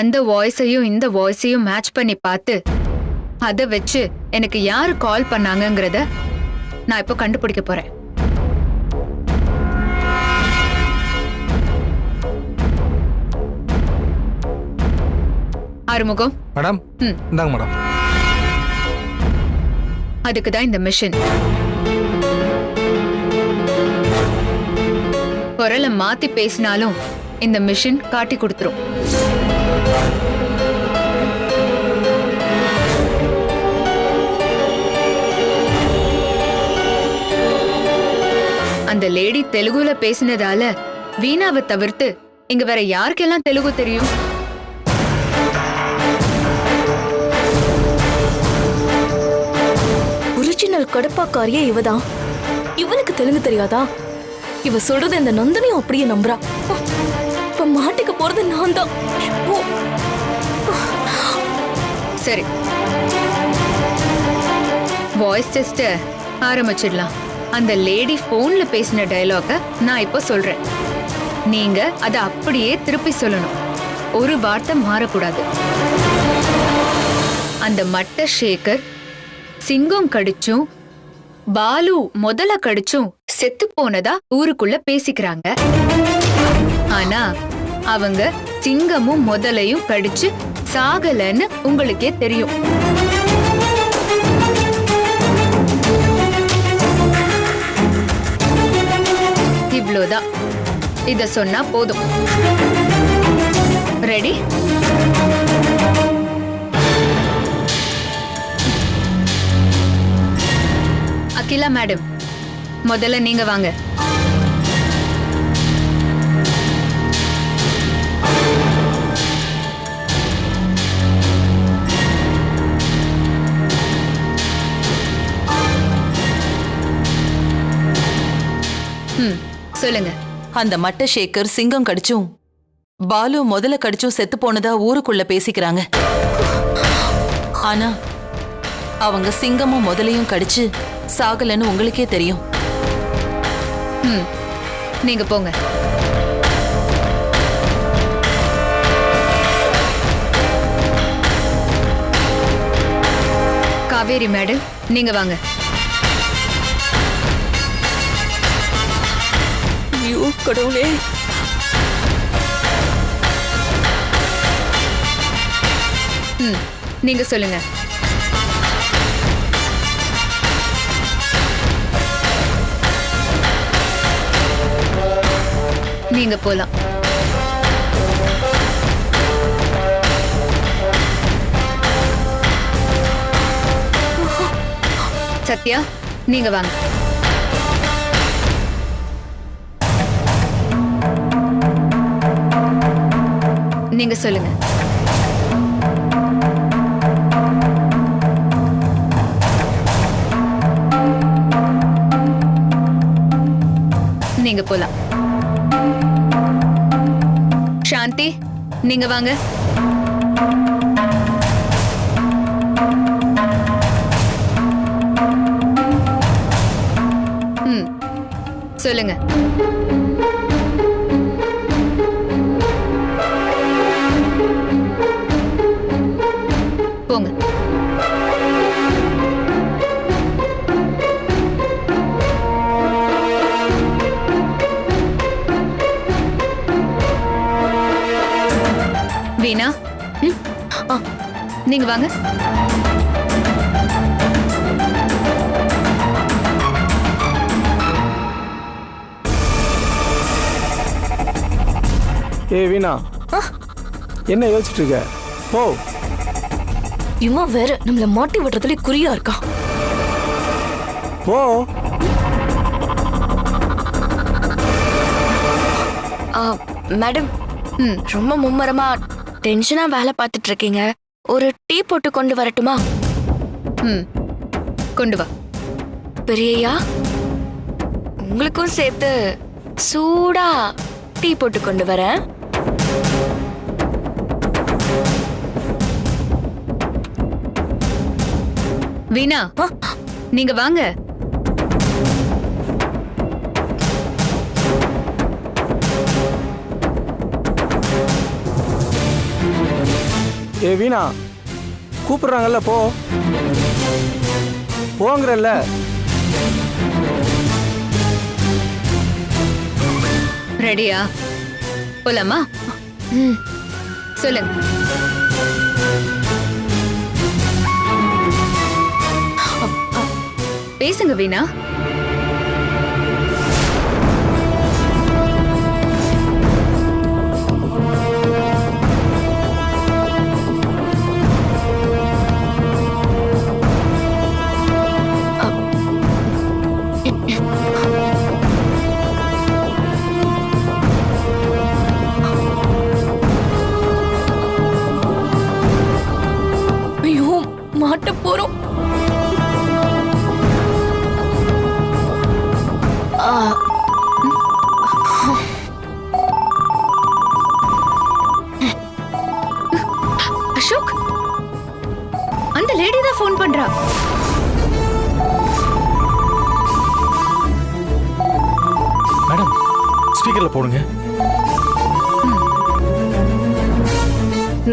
அந்த வாய்ஸையும் இந்த வாய்ஸையும் மேட்ச் பண்ணி பார்த்து அதை வச்சு எனக்கு யாரு கால் பண்ணாங்கங்கறத நான் இப்போ கண்டுபிடிக்க போறேன். ஆறுமுகம் மேடம். இந்தாங்க மேடம். அதுக்கு தான் இந்த மிஷன். குரலை மாத்தி பேசினாலும் இந்த மிஷன் காட்டி கொடுத்துரும். அந்த லேடி தெலுங்குல பேசினதால வீணாவை தவிர்த்து இங்க வேற யாருக்கெல்லாம் தெலுங்கு தெரியும்? ஒரிஜினல் கடுப்பாக்காரியே இவதான். இவனுக்கு தெலுங்கு தெரியாதா? இவ சொல்றது இந்த நந்தினியும் அப்படியே நம்புறா. இப்ப மாட்டிக்க போறது நான் தான். சரி, வாய்ஸ் டெஸ்ட் ஆரம்பிச்சிடலாம். அந்த லேடி போன்ல பேசின டயலாக நான் இப்போ சொல்றேன். நீங்க அதை அப்படியே திருப்பி சொல்லணும். ஒரு வார்த்தை மாறக்கூடாது. அந்த மட்ட சேகர் சிங்கம் கடிச்சும் பாலு முதல்ல கடிச்சும் செத்து போனதா ஊருக்குள்ள பேசிக்கிறாங்க. ஆனா அவங்க சிங்கமும் முதலையும் கடிச்சு சாகலன்னு உங்களுக்கே தெரியும். இவ்வளவுதான். இத சொன்னா போதும். ரெடி? அகிலா மேடம், முதல்ல நீங்க வாங்க. சொல்லுங்க. அந்த மட்ட சேகர் சிங்கம் கடிச்சும் பாலு முதல்ல கடிச்சும் செத்து போனதா ஊருக்குள்ள பேசிக்கிறாங்க. ஆனா அவங்க சிங்கமும் முதலையும் கடிச்சு சாகலன்னு உங்களுக்கே தெரியும். நீங்க போங்க. காவேரி மேடம், நீங்க வாங்க. ஐயோ கடவுளே. நீங்க சொல்லுங்க. நீங்க போலாம். சத்யா, நீங்க வாங்க. நீங்க சொல்லுங்க. நீங்க போலாம். சாந்தி, நீங்க வாங்க. சொல்லுங்க. போங்க. வீணா, நீங்க வாங்க. ஏ வீணா, என்ன யோசிச்சுட்டு இருக்க? போ. இவன் வேற நம்மள மாட்டி விடுறதுல குறியா இருக்கான். போ. மேடம், ரொம்ப மும்மரமா டென்ஷனா வேலை பார்த்துட்டு இருக்கீங்க. ஒரு டீ போட்டு கொண்டு வரட்டுமா? கொண்டு வா. பெரியய்யா, உங்களுக்கும் சேர்த்து சூடா டீ போட்டு கொண்டு வரேன். வீணா, நீங்க வாங்க. ஏ வீணா, கூப்பிடுறாங்கல்ல, போ. போங்கிறல்ல. ரெடியா? போலாமா? சொல்லுங்க. பேசுங்க வீணா. ஐயோ, மாட்ட போறோம். அசோக், அந்த லேடி தான் ஃபோன் பண்றா. மேடம், ஸ்பீக்கர்ல போடுங்க.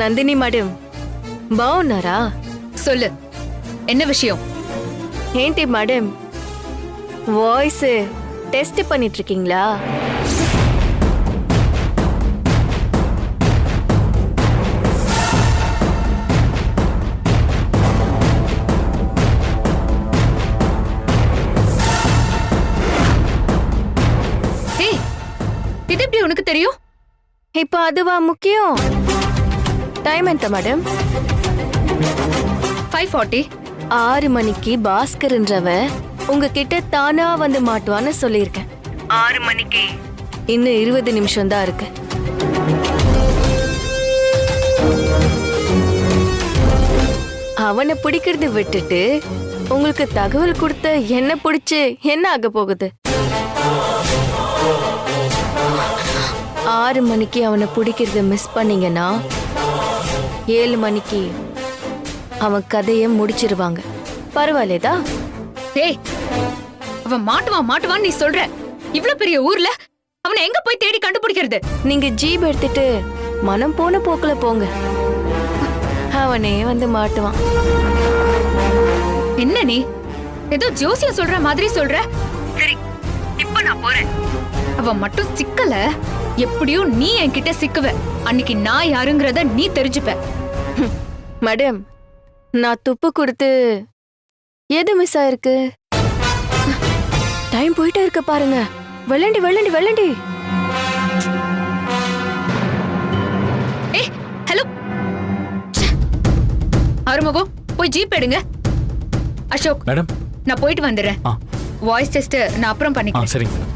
నందిని మేడం బాగున్నారా? சொல்லு, என்ன விஷயம்? ఏంటి మేడం వాయిస్ టెస్ట్ பண்ணிட்டு இருக்கீங்களா? ஏய், இது எப்படி உனக்கு தெரியும்? இப்போ அதுவா முக்கியம்? டைம் ఎంత மேடம்? 5:40. 6 மணிக்கு பாஸ்கர்ன்றவ உங்ககிட்ட தானா வந்து மாட்டுவான்னு சொல்லியிருக்கேன். 6 மணிக்கு இன்னும் 20 நிமிஷம் தான் இருக்கு. அவனை பிடிக்கிறது விட்டுட்டு உங்களுக்கு தகவல் கொடுத்த என்ன பிடிச்சு என்ன ஆக போகுது? 6 மணிக்கு அவனை பிடிக்கிறத மிஸ் பண்ணீங்கன்னா 7 மணிக்கு அவன் கதையை முடிச்சிருவாங்க. பரவாயில்லையதா? ஏய், அவன் மாட்டுவான் நீ சொல்ற. இவ்வளவு பெரிய ஊர்ல அவனை எங்க போய் தேடி கண்டுபிடிக்கிறது? நீங்க ஜீப் எடுத்துட்டு மனம் போன போக்குல போங்க, அவனே வந்து மாட்டுவான். என்ன நீ ஏதோ ஜோசியம் சொல்ற மாதிரி சொல்ற? சரி, இப்ப நான் போறேன். அவன் மட்டும் சிக்கல, எப்படியும் நீ என்கிட்ட சிக்குவ. அன்னைக்கு நான் யாருங்கிறத நீ தெரிஞ்சுப்ப. மேடம், நான் துப்பு கொடுத்து எது மிஸ் ஆயிருக்கு? டைம் போயிட்டே இருக்க பாருங்க. வெள்ளண்டி வெள்ளண்டி வெள்ளண்டி. ஏய், ஹலோ ஆறுமுகம், போய் ஜீப் எடுங்க. அசோக் மேடம், நான் போயிட்டு வந்துடுறேன். வாய்ஸ் டெஸ்ட் நான் அப்புறம் பண்ணிக்கிறேன். சரிங்க மேடம்.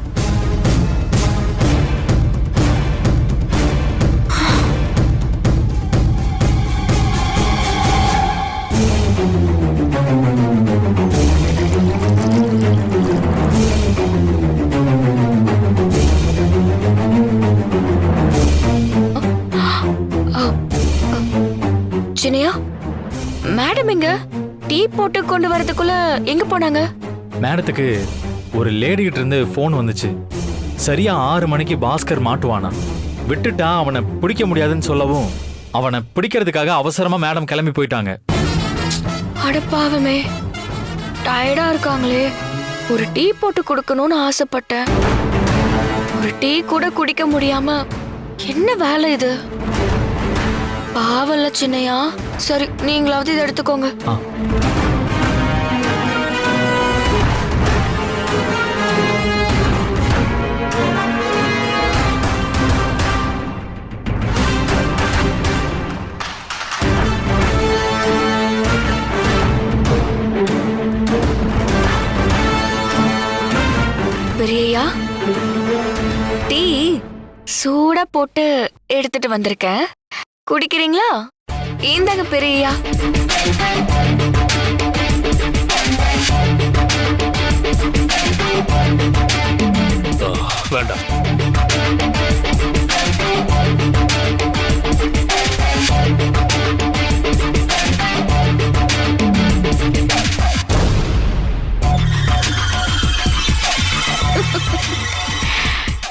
சின்னையா, மேடம் எங்க? டீ போட்டு கொண்டு வரதுக்குள்ள எங்க போனாங்க? மேடத்துக்கு ஒரு லேடி கிட்ட இருந்து போன் வந்துச்சு. சரியா 6 மணிக்கு பாஸ்கர் மாட்டுவானா, விட்டுட்டா அவனை பிடிக்க முடியாதுன்னு சொல்லவும் அவனை பிடிக்கிறதுக்காக அவசரமா மேடம் கிளம்பி போயிட்டாங்க. அடப்பாவமே, டயர்டா இருக்காங்களே. ஒரு டீ போட்டு கொடுக்கணும்னு ஆசைப்பட்டேன். ஒரு டீ கூட குடிக்க முடியாம என்ன வேலை இது? பாவல்ல சின்னையா. சரி, நீங்களாவது இதை எடுத்துக்கோங்க. பெரியய்யா, டீ சூடா போட்டு எடுத்துட்டு வந்திருக்கேன், குடிக்கிறீங்களா? இந்தாங்க பெரியய்யா. வேண்டாம்.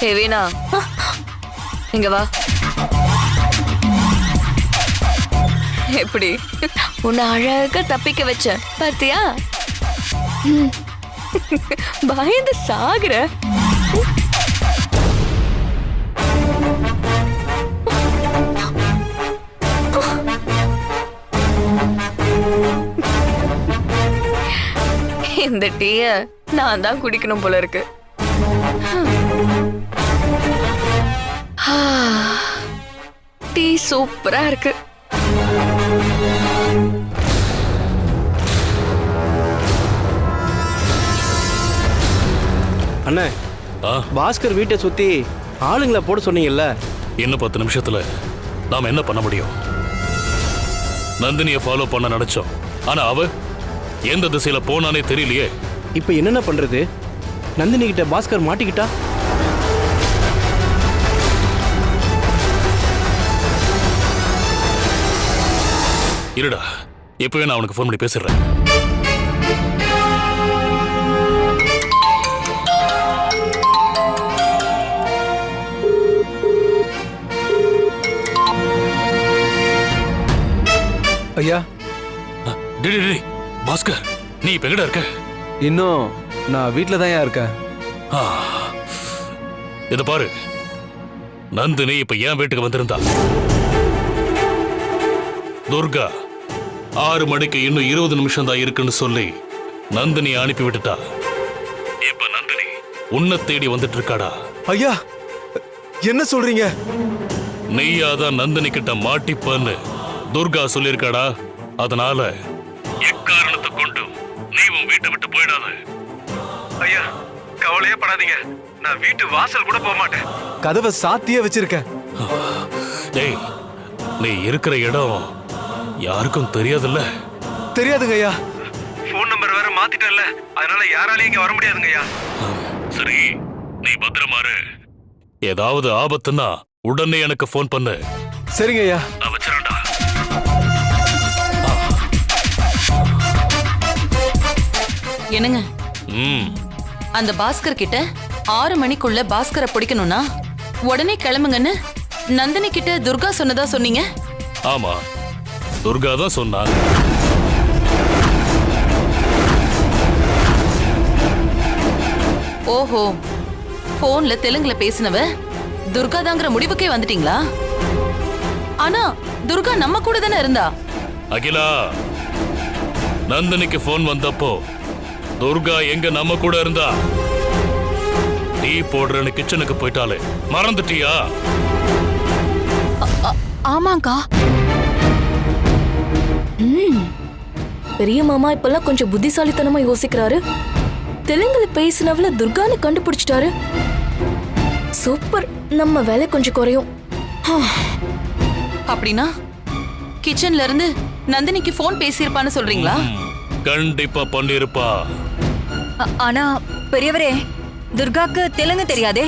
ஏ வீணா, இங்க வா. எப்படி உன்னை அழகா தப்பிக்க வச்ச பாத்தியா? பயந்து சாகுற. இந்த டீய நான் தான் குடிக்கணும் போல இருக்கு. டீ சூப்பரா இருக்கு. அண்ணே, பாஸ்கர் வீட்டை சுத்தி ஆளுங்களை போட சொன்னீங்கல்ல, இன்னும் 10 நிமிஷத்துல நாம என்ன பண்ண முடியும்? நந்தினியை ஃபாலோ பண்ண நினைச்சோம், ஆனா அவ எந்த திசையில போனானே தெரியலையே. இப்ப என்னென்ன பண்றது? நந்தினி கிட்ட பாஸ்கர் மாட்டிக்கிட்டா? இருடா, இப்பவே நான் அவனுக்கு ஃபோன் பண்ணி பேசிடுறேன். ஐயா, டேய் பாஸ்கர், நீ இப்ப எங்கடா இருக்க? இன்னும் நான் வீட்டில் தான் இருக்கேன். இத பாரு, நந்தினி இப்ப என் வீட்டுக்கு வந்திருந்தா. துர்கா 6 மணிக்கு இன்னும் 20 நிமிஷம் தான் இருக்குன்னு சொல்லி நந்தினி அனுப்பி விட்டுட்டா. இப்ப நந்தினி உன்னை தேடி வந்துட்டு இருக்காடா. ஐயா, என்ன சொல்றீங்க? நீயாதான் நந்தினி கிட்ட மாட்டிப்பன்னு துர்கா சொல்லிருக்காடா. அதனால எக்காரணத்தை கொண்டு நீ உன் வீட்டை விட்டு போயிடாத. ஐயா, கவலையே படாதீங்க. நான் வீட்டு வாசல் கூட போக மாட்டேன். கதவை சாத்தியே வச்சிருக்கேன். டேய், நீ இருக்கிற இடம் யாருக்கும் தெரியாதுல்ல? தெரியாதுங்க ஐயா. ஃபோன் நம்பர் வேற மாத்திட்டேன்ல, அதனால யாராலையும் இங்க வர முடியாதுங்க ஐயா. சரி, நீ பத்திரமாரு. ஏதாவது ஆபத்துன்னா உடனே எனக்கு ஃபோன் பண்ணு. சரிங்க ஐயா. நான் வச்சிரேன்டா. என்னங்க, ம், அந்த பாஸ்கர் கிட்ட 6 மணிக்குள்ள பாஸ்கரை பிடிக்கணும்னா உடனே கிளம்புங்கன்னு நந்தினி கிட்ட துர்கா சொன்னதா சொன்னீங்க. ஆமா, துர்கா தான் சொன்னா. ஓஹோ, போன்ல தெலுங்குல பேசினவ துர்கா தாங்கிற முடிவுக்கே வந்துட்டீங்களா? ஆனா துர்கா நம்ம கூட தானே இருந்தா. அகிலா, நந்தினிக்கு போன் வந்தப்போ துர்கா எங்க நம்ம கூட இருந்தா? டீ போடுறன்னு கிச்சனுக்கு போயிட்டாலே, மறந்துட்டியா? ஆமாங்கா. பெரிய மாமா இப்பெல்லாம் கொஞ்சம் புத்திசாலித்தனமா யோசிக்கிறாரு. தெலுங்குல பேசினவள துர்கான்னு கண்டுபிடிச்சிட்டாரு. சூப்பர், நம்ம வேலை கொஞ்சம் குறையும். அப்படின்னா கிச்சன்ல இருந்து நந்தினிக்கு போன் பேசியிருப்பான்னு சொல்றீங்களா? கண்டிப்பா பண்ணிருப்பா. ஆனா பெரியவரே, துர்காக்கு தெலுங்கு தெரியாதே.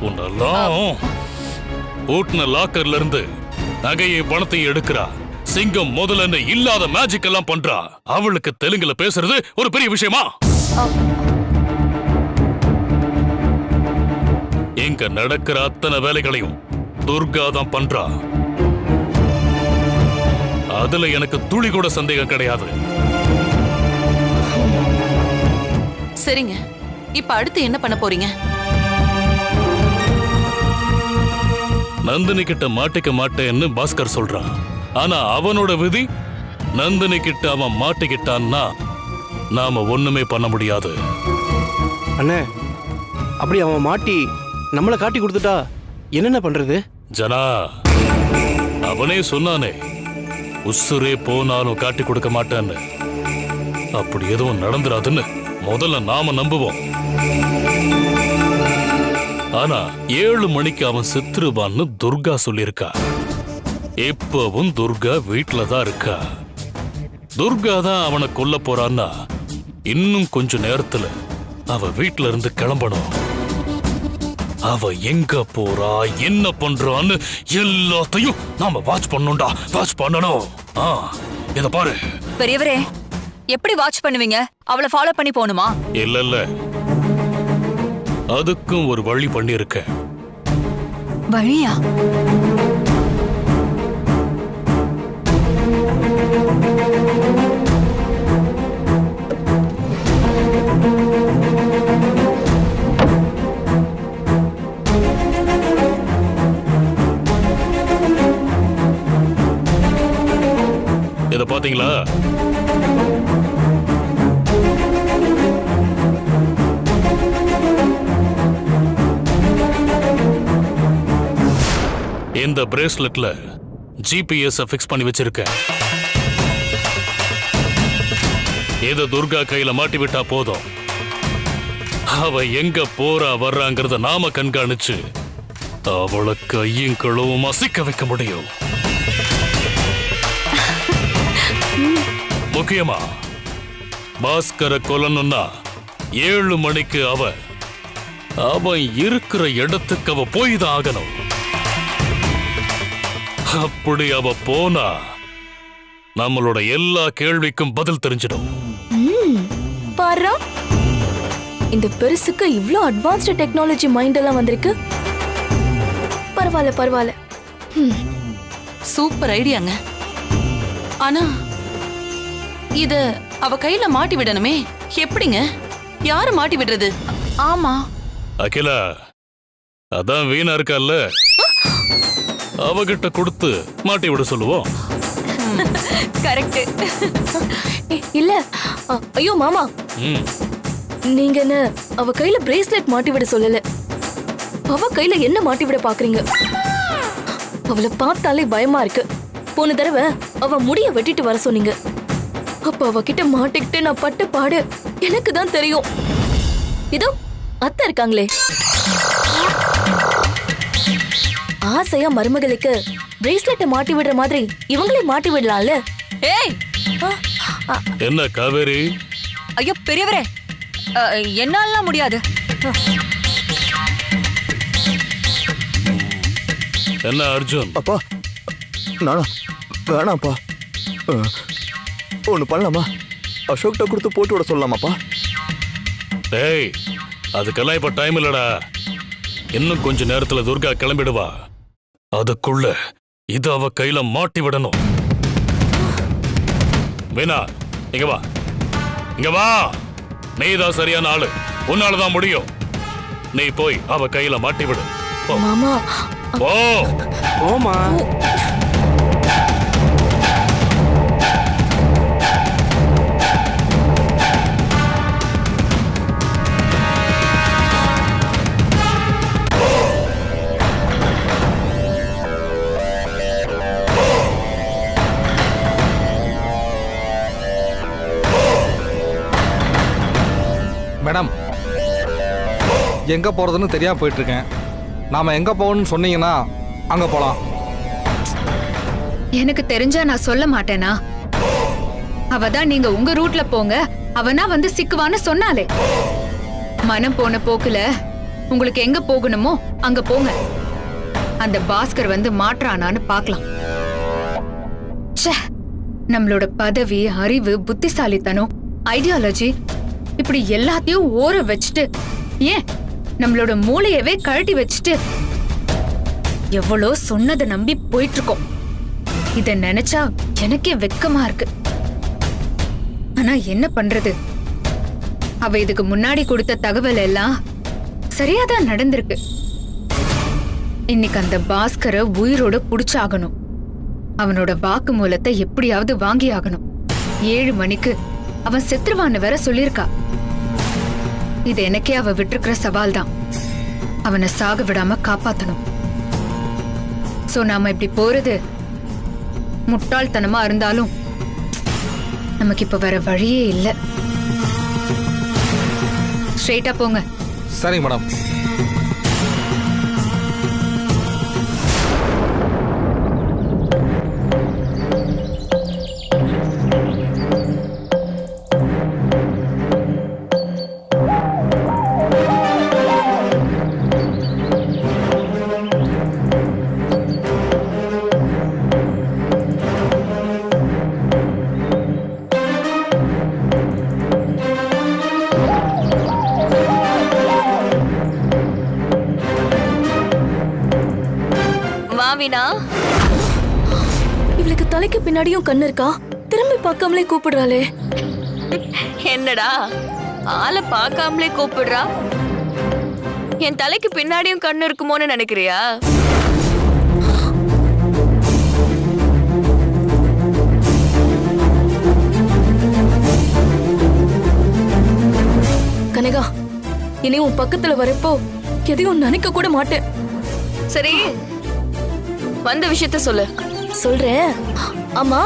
உன்னெல்லாம் ஊட்டின லாக்கர்ல இருந்து நகையை பணத்தையும் எடுக்கிறா. சிங்கம் முதல்ல இல்லாத மேஜிக் எல்லாம் பண்றா. அவளுக்கு தெலுங்குல பேசுறது ஒரு பெரிய விஷயமா? இங்க நடக்கிற அத்தனை வேலைகளையும் துர்கா தான் பண்றா. அதுல எனக்கு துளி கூட சந்தேகம் கிடையாது. சரிங்க, இப்ப அடுத்து என்ன பண்ண போறீங்க? நந்தினி கிட்ட மாட்டிக்க மாட்டேன்னு பாஸ்கர் சொல்றான். ஆனா அவனோட விதி, நந்தினி கிட்ட அவன் மாட்டிக்கிட்டான்னா நாம ஒண்ணுமே பண்ண முடியாது. அண்ணே, அப்படி அவன் மாட்டி நம்மளை காட்டி கொடுத்துட்டா என்னென்ன பண்றது? ஜனா, அவனே சொன்னானே, உசுரே போனாலும் காட்டி கொடுக்க மாட்டேன்னு. அப்படி எதுவும் நடந்துராதுன்னு முதல்ல நாம நம்புவோம். ஆனா 7 மணிக்கு அவன் செத்துருவான்னு துர்கா சொல்லியிருக்கா. இப்பவும் துர்கா வீட்டுல தான் இருக்கா. துர்கா தான் அவனை கொல்ல போறான்னா இன்னும் கொஞ்ச நேரத்துல அவ வீட்டுல இருந்து கிளம்பணும். அவ எங்க போறா, என்ன பண்றான்னு எல்லாத்தையும் நாம வாட்ச் பண்ணணும்டா. வாட்ச் பண்ணணும். இத பாரு பெரியவரே, எப்படி வாட்ச் பண்ணுவீங்க? அவளை ஃபாலோ பண்ணி போகணுமா? இல்ல, அதுக்கும் ஒரு வழி பண்ணிருக்க. வழியா? இத பாத்தீங்களா? இந்த பிரேஸ்லெட்ல ஜிபிஎஸ் ஃபிக்ஸ் பண்ணி வச்சிருக்கேன். இத துர்கா கையில மாட்டி விட்டா போதும். அவ எங்க போறா வர்றாங்கிறத நாம கண்காணிச்சு அவளை கையும் களவும் அசைக்க வைக்க முடியும். முக்கியமா பாஸ்கரை கொல்லணும்னா 7 மணிக்கு அவன் இருக்கிற இடத்துக்கு அவ போய் தான் ஆகணும். அப்படி அவ போனா நம்மளோட எல்லா கேள்விக்கும் பதில் தெரிஞ்சிடும். பாரு, இந்த பெருசுக்கு இவ்ளோ அட்வான்ஸ்டு டெக்னாலஜி மைண்ட் எல்லாம் வந்திருக்கு. பரவாயில்ல. சூப்பர் ஐடியாங்க. ஆனா இத அவ கையில மாட்டி விடணுமே, எப்படிங்க? யாரு மாட்டி விடுறது? ஆமா, அகிலா, அதான் வீணா இருக்கல்ல, அவகிட்ட கொடுத்து மாட்டி விட சொல்லுவோம். கரெக்ட். இல்ல, ஐயோ மாமா, நீங்க என்ன அவ கையில பிரேஸ்லெட் மாட்டி விட சொல்லல, அவ கையில என்ன மாட்டி விட பாக்குறீங்க? அவளை பார்த்தாலே பயமா இருக்கு. போன தடவை அவ முடிய வெட்டிட்டு வர சொன்னீங்க. அப்ப அவகிட்ட மாட்டிக்கிட்டு நான் பட்ட பாடு எனக்கு தான் தெரியும். இதோ அத்தை இருக்காங்களே, ஆசையா மருமகளுக்கு பிரேஸ்லெட்டை மாட்டி விடுற மாதிரி இவங்களே மாட்டி விடலாம்ல. ஏய், என்ன காவேரி? ஐயோ பெரியவரே, என்னால முடியாது. என்ன அர்ஜுன்? அப்பா, நானா? வேணாப்பா. ஒண்ணு பண்ணலாமா? அசோக்கிட்ட கொடுத்து போட்டு விட சொல்லலாமாப்பா? டேய், அதுக்கெல்லாம் இப்ப டைம் இல்லடா. இன்னும் கொஞ்ச நேரத்துல துர்கா கிளம்பிடுவா. அதுக்குள்ள இது அவ கையில மாட்டி விடணும். வீணா, இங்க வா. நீதான் சரியான ஆளு, உன்னாலதான் முடியும். நீ போய் அவ கையில மாட்டி விடு. மாமா, ஓ ஓமா. மேடம், எங்க போறதுன்னு தெரியாம போயிட்டு இருக்கேன். நாம எங்க போகணும்னு சொன்னீங்கன்னா அங்க போலாம். எனக்கு தெரிஞ்சா நான் சொல்ல மாட்டேனா? அவதான் நீங்க உங்க ரூட்ல போங்க, அவனா வந்து சிக்குவான்னு சொன்னாலே. மனம் போன போக்குல உங்களுக்கு எங்க போகணுமோ அங்க போங்க. அந்த பாஸ்கர் வந்து மாற்றானான்னு பார்க்கலாம். ச்சே, நம்மளோட பதவி, அறிவு, புத்திசாலித்தனம், ஐடியாலஜி இப்படி எல்லாத்தையும் ஓர வச்சுட்டு, ஏன் நம்மளோட மூளையவே கழட்டி வச்சுட்டு எவ்வளோ சொன்னதை நம்பி போயிட்டு இருக்கோம். இத நினைச்சா எனக்கே வெக்கமா இருக்கு. ஆனா என்ன பண்றது? அவ இதுக்கு முன்னாடி கொடுத்த தகவல் எல்லாம் சரியாதான் நடந்திருக்கு. இன்னைக்கு அந்த பாஸ்கரை உயிரோட புடிச்சாகணும். அவனோட வாக்குமூலத்தை எப்படியாவது வாங்கி ஆகணும். 7 மணிக்கு அவன் செத்துருவான்னு வேற சொல்லிருக்கா. இது எனக்கே அவ விட்டுருக்கிற சவால் தான். அவனை சாக விடாம காப்பாத்தணும். சோ நாம இப்படி போறது முட்டாள்தனமா இருந்தாலும் நமக்கு இப்ப வேற வழியே இல்ல. ஸ்ட்ரெயிட்டா போங்க. சரிங்க மேடம். இவளுக்கு தலைக்கு பின்னாடியும் கண்ணு இருக்கா? ஆள் பார்க்காமலே கூப்பிடுறாளே. என்னடா ஆளை பார்க்காமலே கூப்பிடுறா? என் தலைக்கு பின்னாடியும் கண்ணு இருக்குமோன்னு நினைக்கிறியா? கனகா, இனி உன் பக்கத்துல வரப்போ எதையும் நினைக்க கூட மாட்டேன். சரி, வந்த விஷயத்த சொல்லு. சொல்றேன். ஆமா,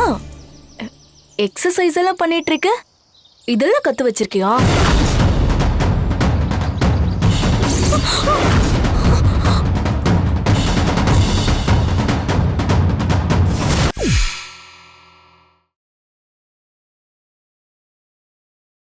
எக்ஸசைஸ் எல்லாம் பண்ணிட்டு இருக்க, இதெல்லாம் கத்து வச்சிருக்கியா?